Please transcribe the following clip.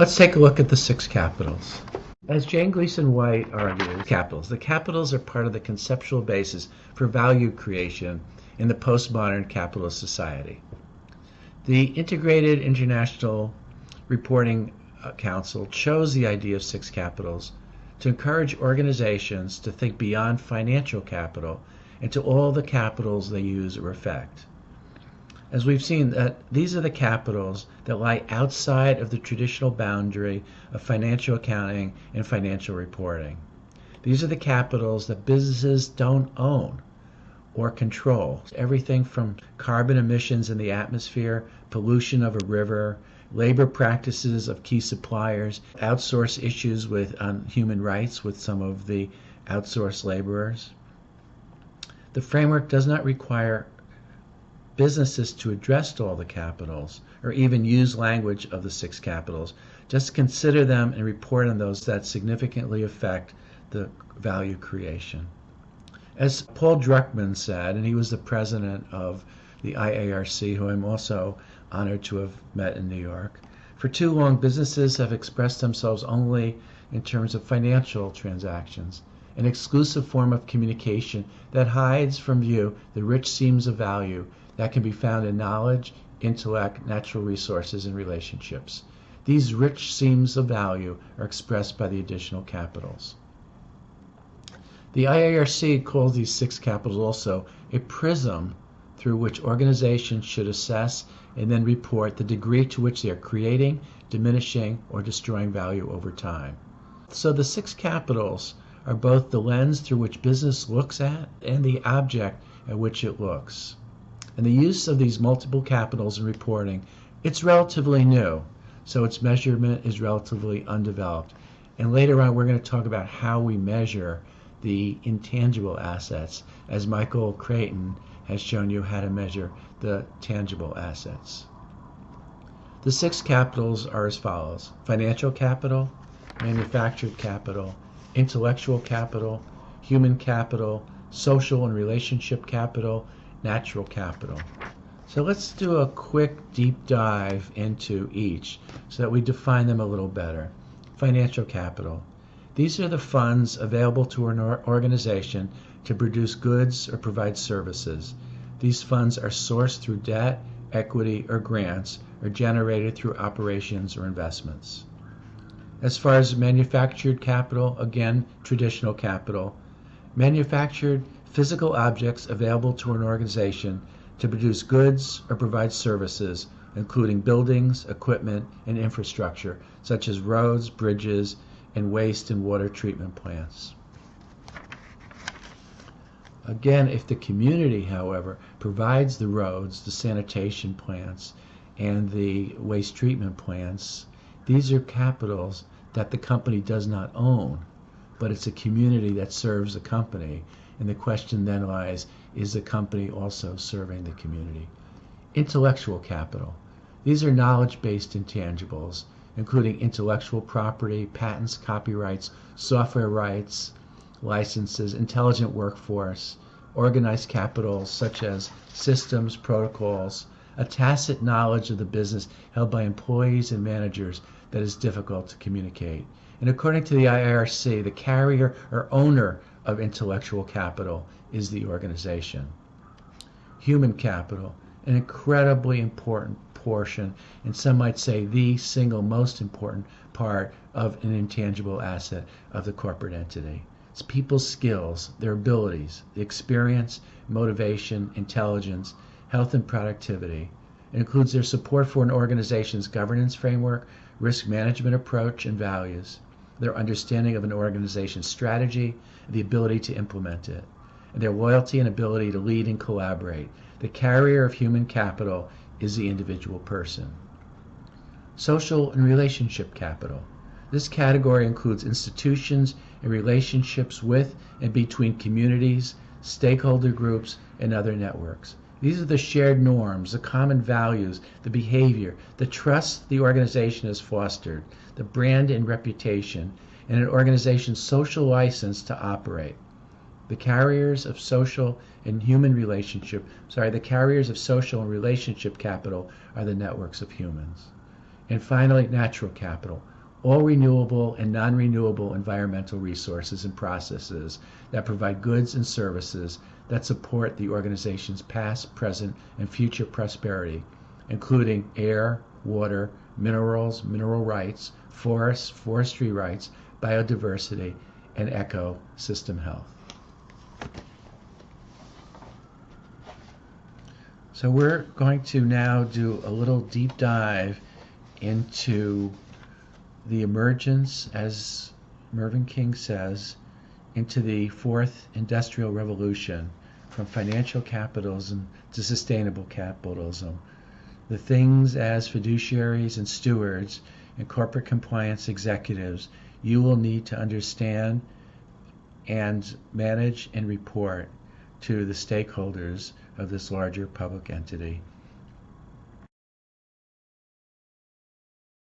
Let's take a look at the six capitals. As Jane Gleason White argues, the capitals are part of the conceptual basis for value creation in the postmodern capitalist society. The Integrated International Reporting Council chose the idea of six capitals to encourage organizations to think beyond financial capital into all the capitals they use or affect. As we've seen, that these are the capitals that lie outside of the traditional boundary of financial accounting and financial reporting. These are the capitals that businesses don't own or control. Everything from carbon emissions in the atmosphere, pollution of a river, labor practices of key suppliers, outsource issues with human rights with some of the outsourced laborers. The framework does not require businesses to address all the capitals or even use language of the six capitals. Just consider them and report on those that significantly affect the value creation. As Paul Druckmann said, and he was the president of the IARC, who I'm also honored to have met in New York, for too long businesses have expressed themselves only in terms of financial transactions, an exclusive form of communication that hides from view the rich seams of value that can be found in knowledge, intellect, natural resources, and relationships. These rich seams of value are expressed by the additional capitals. The IARC calls these six capitals also a prism through which organizations should assess and then report the degree to which they are creating, diminishing, or destroying value over time. So the six capitals are both the lens through which business looks at and the object at which it looks. And the use of these multiple capitals in reporting, it's relatively new, so its measurement is relatively undeveloped. And later on, we're going to talk about how we measure the intangible assets, as Michael Creighton has shown you how to measure the tangible assets. The six capitals are as follows: financial capital, manufactured capital, intellectual capital, human capital, social and relationship capital, natural capital. So let's do a quick deep dive into each so that we define them a little better. Financial capital. These are the funds available to an organization to produce goods or provide services. These funds are sourced through debt, equity, or grants, or generated through operations or investments. As far as manufactured capital, again, traditional capital. Manufactured physical objects available to an organization to produce goods or provide services, including buildings, equipment, and infrastructure, such as roads, bridges, and waste and water treatment plants. Again, if the community, however, provides the roads, the sanitation plants, and the waste treatment plants, these are capitals that the company does not own, but it's a community that serves the company. And the question then lies, is the company also serving the community? Intellectual capital. These are knowledge-based intangibles, including intellectual property, patents, copyrights, software rights, licenses, intelligent workforce, organized capital such as systems, protocols, a tacit knowledge of the business held by employees and managers that is difficult to communicate. And according to the IARC, the carrier or owner of intellectual capital is the organization. Human capital, an incredibly important portion, and some might say the single most important part of an intangible asset of the corporate entity. It's people's skills, their abilities, the experience, motivation, intelligence, health, and productivity. It includes their support for an organization's governance framework, risk management approach, and values, their understanding of an organization's strategy, and the ability to implement it, and their loyalty and ability to lead and collaborate. The carrier of human capital is the individual person. Social and relationship capital. This category includes institutions and relationships with and between communities, stakeholder groups, and other networks. These are the shared norms, the common values, the behavior, the trust the organization has fostered, the brand and reputation, and an organization's social license to operate. The carriers of social and relationship capital are the networks of humans. And finally, natural capital. All renewable and non-renewable environmental resources and processes that provide goods and services that support the organization's past, present, and future prosperity, including air, water, minerals, mineral rights, forests, forestry rights, biodiversity, and ecosystem health. So we're going to now do a little deep dive into the emergence, as Mervyn King says, into the fourth industrial revolution, from financial capitalism to sustainable capitalism. The things as fiduciaries and stewards and corporate compliance executives you will need to understand and manage and report to the stakeholders of this larger public entity.